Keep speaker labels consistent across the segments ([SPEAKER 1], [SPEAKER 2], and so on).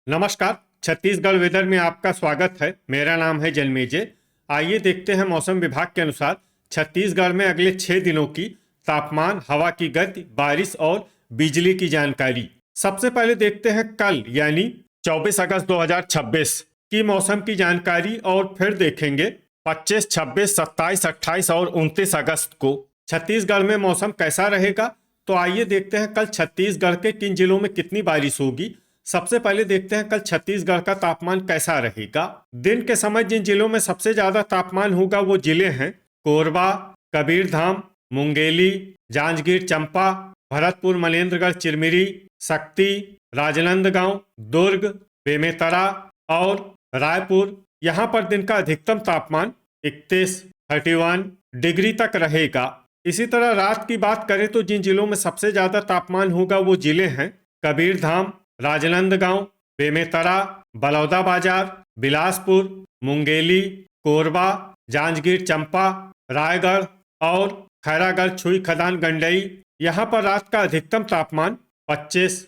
[SPEAKER 1] नमस्कार। छत्तीसगढ़ वेदर में आपका स्वागत है। मेरा नाम है जन्मेजय। आइए देखते हैं मौसम विभाग के अनुसार छत्तीसगढ़ में अगले 6 दिनों की तापमान, हवा की गति, बारिश और बिजली की जानकारी। सबसे पहले देखते हैं कल यानी 24 अगस्त 2026 की मौसम की जानकारी और फिर देखेंगे 25, 26, 27, 28 और 29 अगस्त को छत्तीसगढ़ में मौसम कैसा रहेगा। तो आइए देखते हैं कल छत्तीसगढ़ के किन जिलों में कितनी बारिश होगी। सबसे पहले देखते हैं कल छत्तीसगढ़ का तापमान कैसा रहेगा। दिन के समय जिन जिलों में सबसे ज्यादा तापमान होगा वो जिले हैं कोरबा, कबीरधाम, मुंगेली, जांजगीर चांपा, भरतपुर, मनेन्द्रगढ़, चिरमिरी, शक्ति, राजनांदगांव, दुर्ग, बेमेतरा और रायपुर। यहाँ पर दिन का अधिकतम तापमान 31 डिग्री तक रहेगा। इसी तरह रात की बात करें तो जिन जिलों में सबसे ज्यादा तापमान होगा वो जिले हैं कबीरधाम, राजनांदगांव, बेमेतरा, बलौदाबाजार, बिलासपुर, मुंगेली, कोरबा, जांजगीर चांपा, रायगढ़ और खैरागढ़, छुई खदान, गंडई। यहाँ पर रात का अधिकतम तापमान 25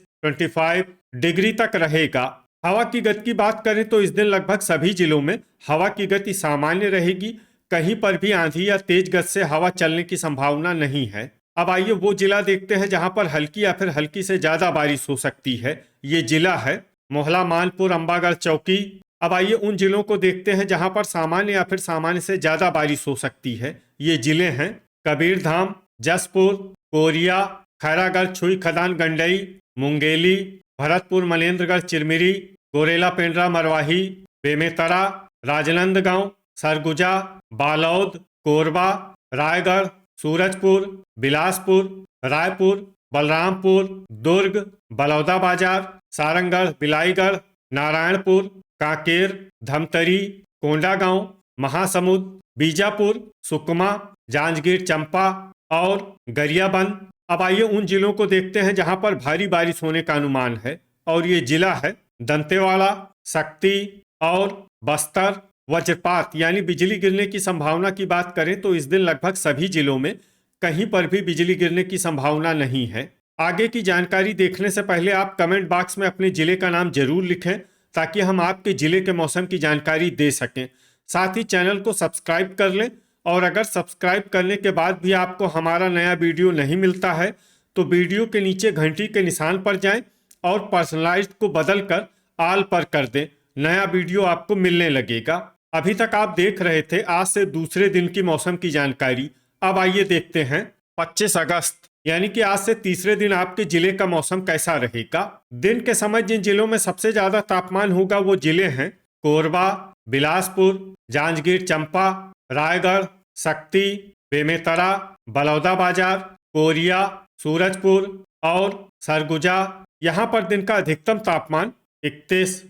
[SPEAKER 1] डिग्री तक रहेगा। हवा की गति की बात करें तो इस दिन लगभग सभी जिलों में हवा की गति सामान्य रहेगी। कहीं पर भी आंधी या तेज गति से हवा चलने की संभावना नहीं है। अब आइए वो जिला देखते हैं जहां पर हल्की या फिर हल्की से ज्यादा बारिश हो सकती है। ये जिला है मोहला, मानपुर, अंबागढ़, चौकी। अब आइए उन जिलों को देखते हैं जहां पर सामान्य या फिर सामान्य से ज्यादा बारिश हो सकती है। ये जिले हैं कबीरधाम, जसपुर, कोरिया, खैरागढ़, छुई खदान, गंडई, मुंगेली, भरतपुर, मनेन्द्रगढ़, चिरमिरी, गोरेला, पेंड्रा, मरवाही, बेमेतरा, राजनांदगांव, सरगुजा, बालोद, कोरबा, रायगढ़, सूरजपुर, बिलासपुर, रायपुर, बलरामपुर, दुर्ग, बलौदाबाजार, सारंगढ़, बिलाईगढ़, नारायणपुर, कांकेर, धमतरी, कोंडागांव, महासमुंद, बीजापुर, सुकमा, जांजगीर चांपा और गरियाबंद। अब आइए उन जिलों को देखते हैं जहां पर भारी बारिश होने का अनुमान है और ये जिला है दंतेवाड़ा, शक्ति और बस्तर। वज्रपात यानी बिजली गिरने की संभावना की बात करें तो इस दिन लगभग सभी जिलों में कहीं पर भी बिजली गिरने की संभावना नहीं है। आगे की जानकारी देखने से पहले आप कमेंट बॉक्स में अपने जिले का नाम जरूर लिखें ताकि हम आपके जिले के मौसम की जानकारी दे सकें। साथ ही चैनल को सब्सक्राइब कर लें और अगर सब्सक्राइब करने के बाद भी आपको हमारा नया वीडियो नहीं मिलता है तो वीडियो के नीचे घंटी के निशान पर जाएं और पर्सनलाइज्ड को बदल कर ऑल पर कर दें। नया वीडियो आपको मिलने लगेगा। अभी तक आप देख रहे थे आज से दूसरे दिन की मौसम की जानकारी। अब आइए देखते हैं 25 अगस्त यानी कि आज से तीसरे दिन आपके जिले का मौसम कैसा रहेगा। दिन के समय जिन जिलों में सबसे ज्यादा तापमान होगा वो जिले हैं कोरबा, बिलासपुर, जांजगीर चांपा, रायगढ़, शक्ति, बेमेतरा, बलौदाबाजार, कोरिया, सूरजपुर और सरगुजा। यहाँ पर दिन का अधिकतम तापमान 31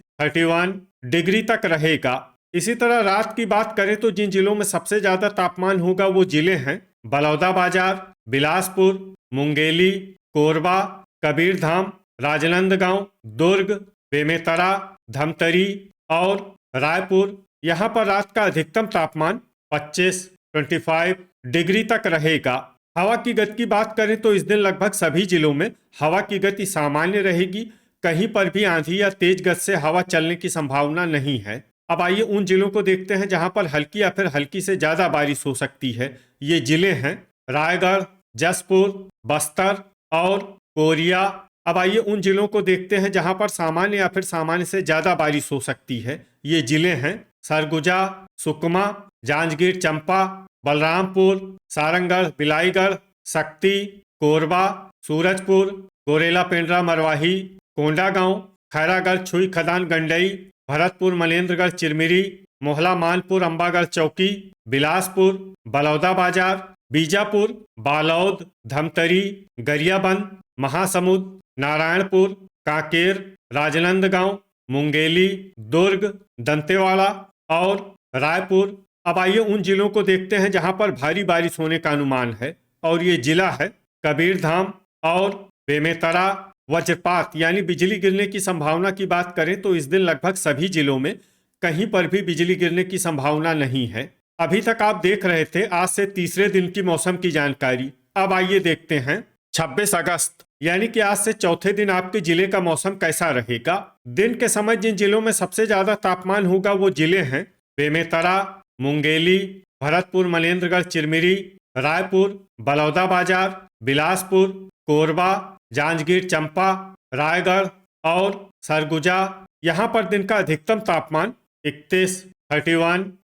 [SPEAKER 1] डिग्री तक रहेगा। इसी तरह रात की बात करें तो जिन जिलों में सबसे ज्यादा तापमान होगा वो जिले हैं बलौदाबाजार, बिलासपुर, मुंगेली, कोरबा, कबीरधाम, राजनांदगांव, दुर्ग, बेमेतरा, धमतरी और रायपुर। यहाँ पर रात का अधिकतम तापमान 25 डिग्री तक रहेगा। हवा की गति की बात करें तो इस दिन लगभग सभी जिलों में हवा की गति सामान्य रहेगी। कहीं पर भी आंधी या तेज गति से हवा चलने की संभावना नहीं है। अब आइए उन जिलों को देखते हैं जहां पर हल्की या फिर हल्की से ज्यादा बारिश हो सकती है। ये जिले हैं रायगढ़, जसपुर, बस्तर और कोरिया। अब आइए उन जिलों को देखते हैं जहां पर सामान्य या फिर सामान्य से ज्यादा बारिश हो सकती है। ये जिले हैं सरगुजा, सुकमा, जांजगीर चांपा, बलरामपुर, सारंगढ़, बिलाईगढ़, शक्ति, कोरबा, सूरजपुर, गोरेला, पेंड्रा, मरवाही, कोंडागांव, खैरागढ़, छुई खदान, गंडई, भरतपुर, मनेन्द्रगढ़, चिरमिरी, मोहला, मानपुर, अंबागढ़, चौकी, बिलासपुर, बलौदाबाजार, बीजापुर, बालोद, धमतरी, गरियाबंद, महासमुंद, नारायणपुर, कांकेर, राजनांदगांव, मुंगेली, दुर्ग, दंतेवाड़ा और रायपुर। अब आइए उन जिलों को देखते हैं जहां पर भारी बारिश होने का अनुमान है और ये जिला है कबीरधाम और बेमेतरा। वज्रपात यानी बिजली गिरने की संभावना की बात करें तो इस दिन लगभग सभी जिलों में कहीं पर भी बिजली गिरने की संभावना नहीं है। अभी तक आप देख रहे थे आज से तीसरे दिन की मौसम की जानकारी। अब आइए देखते हैं 26 अगस्त यानी कि आज से चौथे दिन आपके जिले का मौसम कैसा रहेगा। दिन के समय जिन जिलों में सबसे ज्यादा तापमान होगा वो जिले हैं बेमेतरा, मुंगेली, भरतपुर, मनेन्द्रगढ़, चिरमिरी, रायपुर, बलौदाबाजार, बिलासपुर, कोरबा, जांजगीर चंपा, रायगढ़ और सरगुजा। यहाँ पर दिन का अधिकतम तापमान 31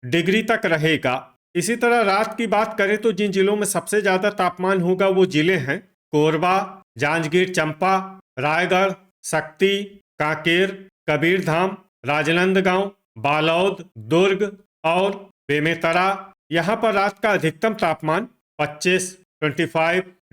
[SPEAKER 1] डिग्री तक रहेगा। इसी तरह रात की बात करें तो जिन जिलों में सबसे ज्यादा तापमान होगा वो जिले हैं कोरबा, जांजगीर चंपा, रायगढ़, शक्ति, कांकेर, कबीरधाम, राजनांदगांव, बालोद, दुर्ग और बेमेतरा। यहाँ पर रात का अधिकतम तापमान 25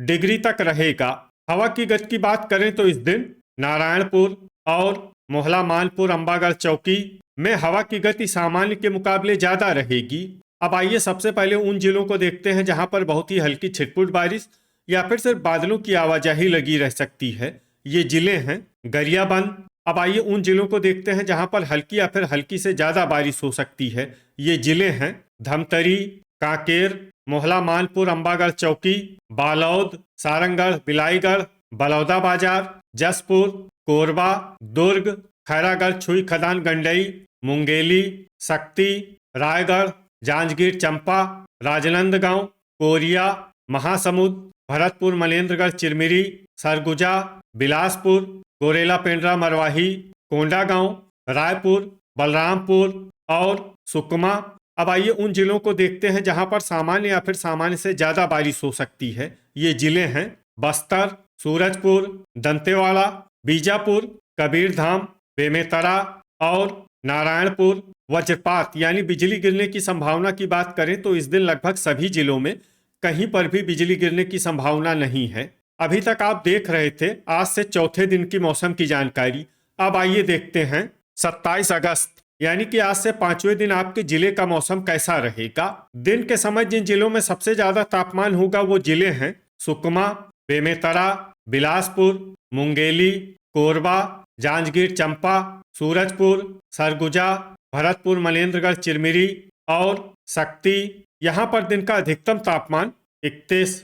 [SPEAKER 1] डिग्री तक रहेगा। हवा की गति की बात करें तो इस दिन नारायणपुर और मोहला मानपुर, अंबागढ़ चौकी में हवा की गति सामान्य के मुकाबले ज्यादा रहेगी। अब आइए सबसे पहले उन जिलों को देखते हैं जहां पर बहुत ही हल्की छिटपुट बारिश या फिर सिर्फ बादलों की आवाजाही लगी रह सकती है। ये जिले हैं गरियाबंद। अब आइए उन जिलों को देखते हैं जहां पर हल्की या फिर हल्की से ज्यादा बारिश हो सकती है। ये जिले हैं धमतरी, कांकेर, मोहला मानपुर, अंबागढ़ चौकी, बालोद, सारंगढ़, बिलाईगढ़, बलौदाबाजार, जसपुर, कोरबा, दुर्ग, खैरागढ़, छुई खदान, गंडई, मुंगेली, शक्ति, रायगढ़, जांजगीर चंपा, राजनांदगांव, कोरिया, महासमुंद, भरतपुर, मनेन्द्रगढ़, चिरमिरी, सरगुजा, बिलासपुर, गोरेला, पेंड्रा, मरवाही, कोंडागांव, रायपुर, बलरामपुर और सुकमा। अब आइए उन जिलों को देखते हैं जहां पर सामान्य या फिर सामान्य से ज्यादा बारिश हो सकती है। ये जिले हैं बस्तर, सूरजपुर, दंतेवाड़ा, बीजापुर, कबीरधाम, बेमेतरा और नारायणपुर। वज्रपात यानी बिजली गिरने की संभावना की बात करें तो इस दिन लगभग सभी जिलों में कहीं पर भी बिजली गिरने की संभावना नहीं है। अभी तक आप देख रहे थे आज से चौथे दिन की मौसम की जानकारी। अब आइए देखते हैं 27 अगस्त यानी कि आज से पांचवें दिन आपके जिले का मौसम कैसा रहेगा। दिन के समय जिन जिलों में सबसे ज्यादा तापमान होगा वो जिले हैं सुकमा, बेमेतरा, बिलासपुर, मुंगेली, कोरबा, जांजगीर चंपा, सूरजपुर, सरगुजा, भरतपुर, मनेन्द्रगढ़, चिरमिरी और शक्ति। यहाँ पर दिन का अधिकतम तापमान 31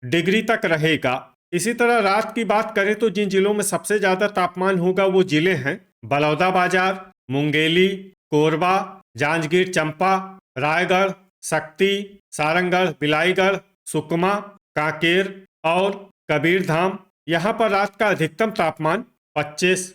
[SPEAKER 1] डिग्री तक रहेगा। इसी तरह रात की बात करें तो जिन जिलों में सबसे ज्यादा तापमान होगा वो जिले हैं बलौदाबाजार, मुंगेली, कोरबा, जांजगीर चंपा, रायगढ़, शक्ति, सारंगढ़, बिलाईगढ़, सुकमा, कांकेर और कबीरधाम। यहाँ पर रात का अधिकतम तापमान 25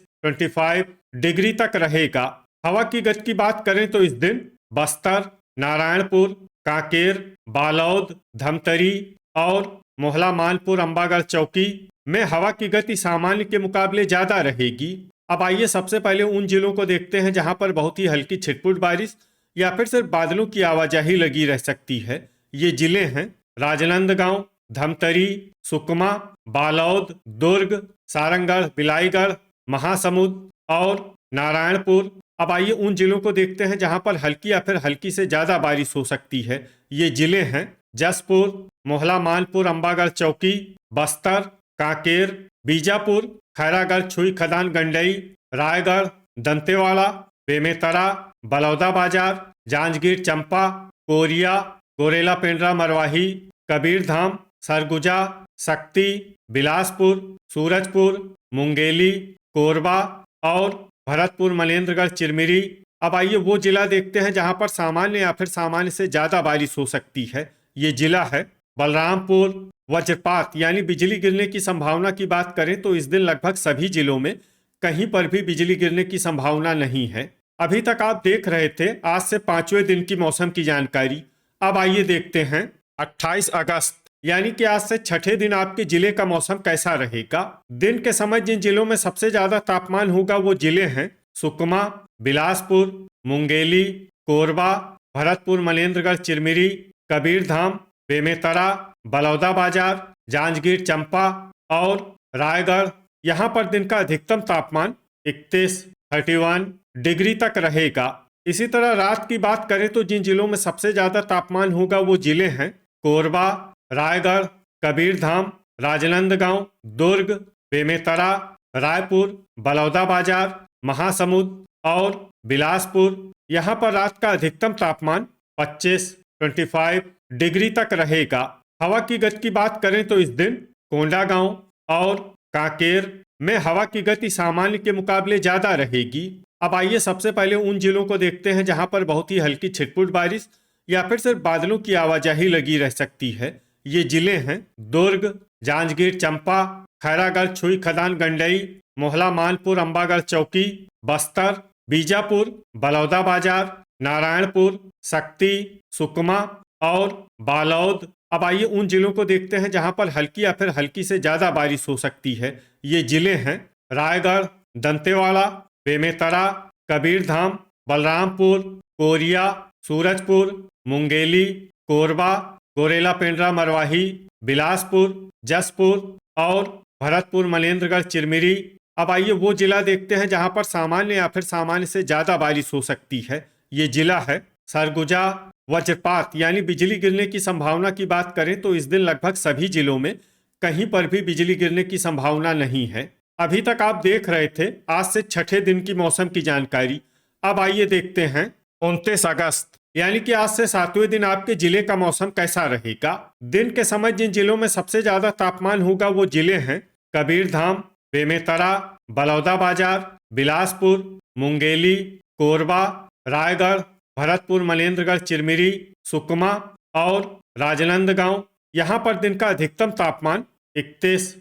[SPEAKER 1] डिग्री तक रहेगा। हवा की गति की बात करें तो इस दिन बस्तर, नारायणपुर, कांकेर, बालोद, धमतरी और मोहला मानपुर, अंबागढ़ चौकी में हवा की गति सामान्य के मुकाबले ज्यादा रहेगी। अब आइए सबसे पहले उन जिलों को देखते हैं जहां पर बहुत ही हल्की छिटपुट बारिश या फिर सिर्फ बादलों की आवाजाही लगी रह सकती है। ये जिले हैं राजनांदगांव, धमतरी, सुकमा, बालोद, दुर्ग, सारंगढ़, बिलाईगढ़, महासमुंद और नारायणपुर। अब आइए उन जिलों को देखते हैं जहां पर हल्की या फिर हल्की से ज्यादा बारिश हो सकती है। ये जिले हैं जसपुर, मोहला मानपुर, अंबागढ़ चौकी, बस्तर, कांकेर, बीजापुर, खैरागढ़, छुई खदान, गंडई, रायगढ़, दंतेवाड़ा, बेमेतरा, बलौदाबाजार, जांजगीर चंपा, कोरिया, गोरेला, पेंड्रा, मरवाही, कबीरधाम, सरगुजा, शक्ति, बिलासपुर, सूरजपुर, मुंगेली, कोरबा और भरतपुर, मनेन्द्रगढ़, चिरमिरी। अब आइए वो जिला देखते हैं जहां पर सामान्य या फिर सामान्य से ज्यादा बारिश हो सकती है। ये जिला है बलरामपुर। वज्रपात यानी बिजली गिरने की संभावना की बात करें तो इस दिन लगभग सभी जिलों में कहीं पर भी बिजली गिरने की संभावना नहीं है। अभी तक आप देख रहे थे आज से पांचवें दिन की मौसम की जानकारी। अब आइए देखते हैं 28 अगस्त यानी कि आज से छठे दिन आपके जिले का मौसम कैसा रहेगा। दिन के समय जिन जिलों में सबसे ज्यादा तापमान होगा वो जिले हैं सुकमा, बिलासपुर, मुंगेली, कोरबा, भरतपुर, मनेन्द्रगढ़, चिरमिरी, कबीरधाम, बेमेतरा, बलौदाबाजार, जांजगीर चंपा और रायगढ़। यहाँ पर दिन का अधिकतम तापमान 31 डिग्री तक रहेगा। इसी तरह रात की बात करें तो जिन जिलों में सबसे ज्यादा तापमान होगा वो जिले हैं कोरबा, रायगढ़, कबीरधाम, राजनांदगांव, दुर्ग, बेमेतरा, रायपुर, बलौदाबाजार, महासमुंद और बिलासपुर। यहाँ पर रात का अधिकतम तापमान 25 डिग्री तक रहेगा। हवा की गति की बात करें तो इस दिन कोंडागांव और कांकेर में हवा की गति सामान्य के मुकाबले ज्यादा रहेगी। अब आइए सबसे पहले उन जिलों को देखते हैं जहां पर बहुत ही हल्की छिटपुट बारिश या फिर सिर्फ बादलों की आवाजाही लगी रह सकती है। ये जिले हैं दुर्ग, जांजगीर चंपा, खैरागढ़, छुई खदान, गंडई, मोहला, मानपुर, अंबागढ़ चौकी, बस्तर, बीजापुर, बलौदाबाजार, नारायणपुर, शक्ति, सुकमा और बालौद। अब आइए उन जिलों को देखते हैं जहां पर हल्की या फिर हल्की से ज्यादा बारिश हो सकती है। ये जिले हैं रायगढ़, दंतेवाड़ा, बेमेतरा, कबीरधाम, बलरामपुर, कोरिया, सूरजपुर, मुंगेली, कोरबा, गोरेला, पेंड्रा, मरवाही, बिलासपुर, जसपुर और भरतपुर, मनेन्द्रगढ़, चिरमिरी। अब आइए वो जिला देखते हैं जहां पर सामान्य या फिर सामान्य से ज्यादा बारिश हो सकती है। ये जिला है सरगुजा। वज्रपात यानी बिजली गिरने की संभावना की बात करें तो इस दिन लगभग सभी जिलों में कहीं पर भी बिजली गिरने की संभावना नहीं है। अभी तक आप देख रहे थे आज से छठे दिन की मौसम की जानकारी। अब आइए देखते हैं 29 अगस्त यानी कि आज से 7वें दिन आपके जिले का मौसम कैसा रहेगा। दिन के समय जिन जिलों में सबसे ज्यादा तापमान होगा वो जिले हैं कबीरधाम, बेमेतरा, बलौदाबाजार, बिलासपुर, मुंगेली, कोरबा, रायगढ़, भरतपुर, मनेन्द्रगढ़, चिरमिरी, सुकमा और राजनांदगांव। यहाँ पर दिन का अधिकतम तापमान 31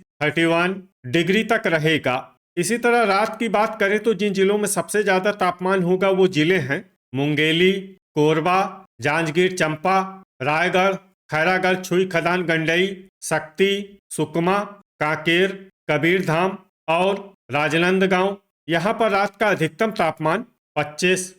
[SPEAKER 1] डिग्री तक रहेगा। इसी तरह रात की बात करें तो जिन जिलों में सबसे ज्यादा तापमान होगा वो जिले हैं मुंगेली, कोरबा, जांजगीर चंपा, रायगढ़, खैरागढ़, छुई खदान, गंडई, शक्ति, सुकमा, कांकेर, कबीरधाम और राजनांदगांव। यहाँ पर रात का अधिकतम तापमान 25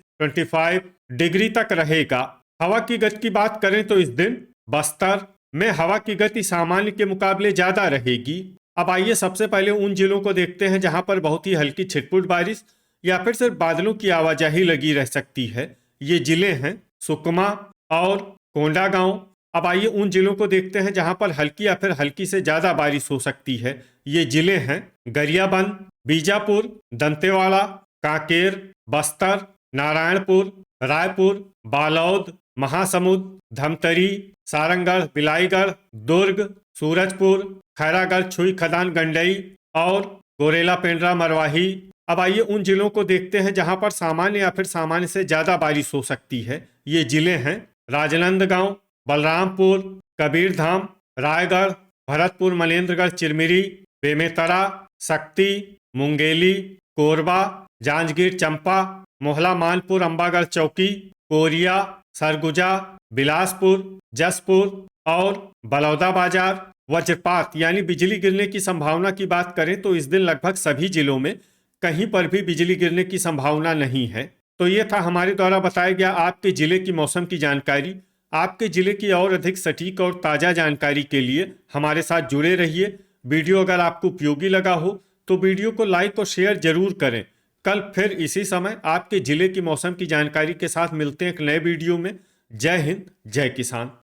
[SPEAKER 1] डिग्री तक रहेगा। हवा की गति की बात करें तो इस दिन बस्तर में हवा की गति सामान्य के मुकाबले ज्यादा रहेगी। अब आइए सबसे पहले उन जिलों को देखते हैं जहां पर बहुत ही हल्की छिटपुट बारिश या फिर सिर्फ बादलों की आवाजाही लगी रह सकती है। ये जिले हैं सुकमा और कोंडागांव। अब आइए उन जिलों को देखते हैं जहां पर हल्की या फिर हल्की से ज्यादा बारिश हो सकती है। ये जिले हैं गरियाबंद, बीजापुर, दंतेवाड़ा, कांकेर, बस्तर, नारायणपुर, रायपुर, बालौद, महासमुंद, धमतरी, सारंगढ़, बिलाईगढ़, दुर्ग, सूरजपुर, खैरागढ़, छुई खदान, गंडई और गोरेला, पेंड्रा, मरवाही। अब आइए उन जिलों को देखते हैं जहां पर सामान्य या फिर सामान्य से ज्यादा बारिश हो सकती है। ये जिले हैं राजनांदगांव, बलरामपुर, कबीरधाम, रायगढ़, भरतपुर, मनेन्द्रगढ़, चिरमिरी, बेमेतरा, शक्ति, मुंगेली, कोरबा, जांजगीर चंपा, मोहला, मानपुर, अंबागढ़ चौकी, कोरिया, सरगुजा, बिलासपुर, जसपुर और बलौदाबाजार। वज्रपात यानी बिजली गिरने की संभावना की बात करें तो इस दिन लगभग सभी जिलों में कहीं पर भी बिजली गिरने की संभावना नहीं है। तो ये था हमारे द्वारा बताया गया आपके जिले की मौसम की जानकारी। आपके जिले की और अधिक सटीक और ताज़ा जानकारी के लिए हमारे साथ जुड़े रहिए। वीडियो अगर आपको उपयोगी लगा हो तो वीडियो को लाइक और शेयर जरूर करें। कल फिर इसी समय आपके जिले की मौसम की जानकारी के साथ मिलते हैं एक नए वीडियो में। जय हिंद, जय किसान।